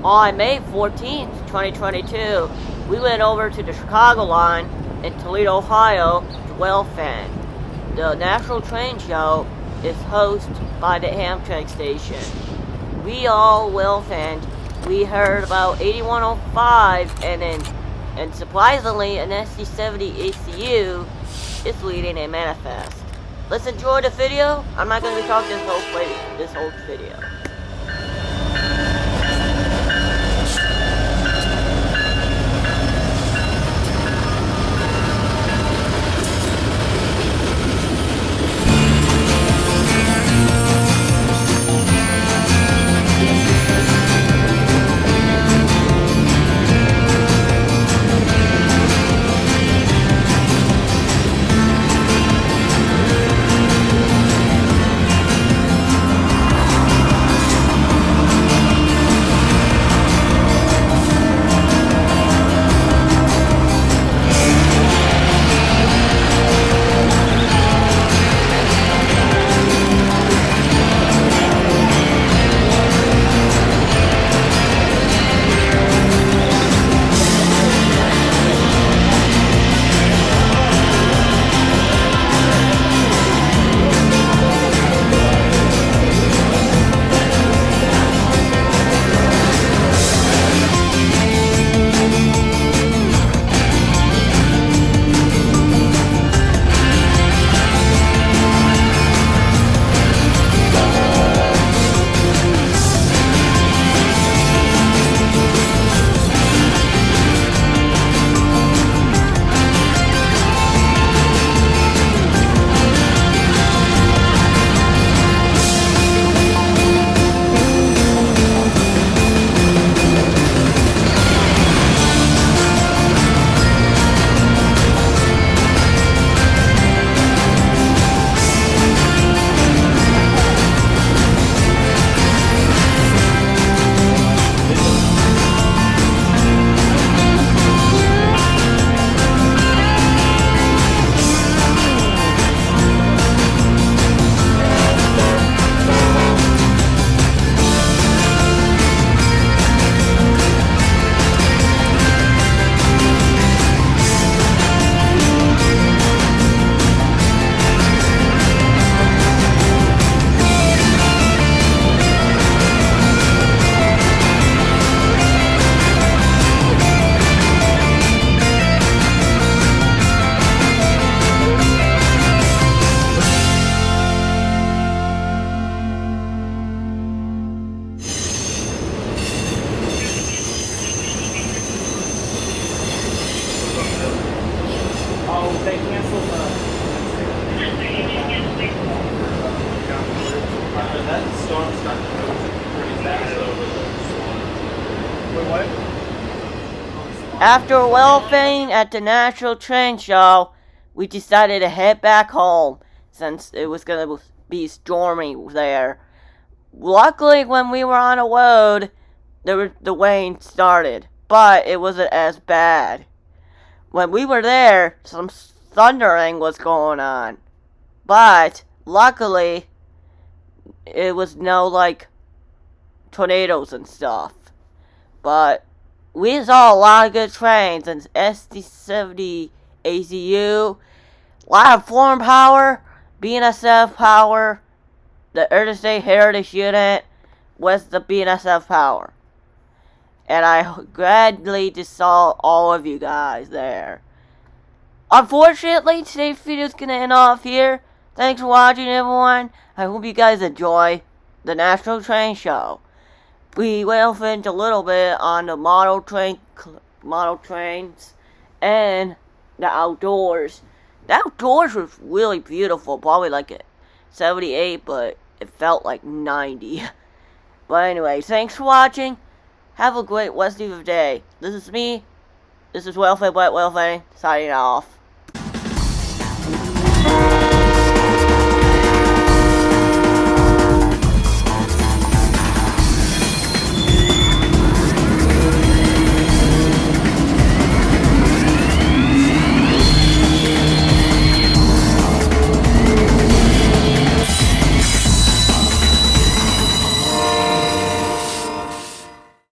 On May 14th, 2022, we went over to the Chicago line in Toledo, Ohio to Railfan. The National Train Show is hosted by the Amtrak station. We all Railfan. We heard about 8105 and surprisingly an SD70 ACU is leading a manifest. Let's enjoy the video. I'm not going to be talking this whole video. They canceled that storm started to move pretty fast over the Wait, what? After Railfan at the National Train Show, we decided to head back home since it was going to be stormy there. Luckily, when we were on the road, the rain started, but it wasn't as bad. When we were there, some thundering was going on, but luckily, it was no, tornadoes and stuff. But we saw a lot of good trains, and SD70 ACU, a lot of foreign power, BNSF power, the Interstate Heritage Unit was the BNSF power. And I gladly just saw all of you guys there. Unfortunately, today's video is going to end off here. Thanks for watching, everyone. I hope you guys enjoy the National Train Show. We went into a little bit on the model trains and the outdoors. The outdoors was really beautiful, probably like a 78, but it felt like 90. But anyway, thanks for watching. Have a great rest of your day. This is me. This is Railfan, signing off.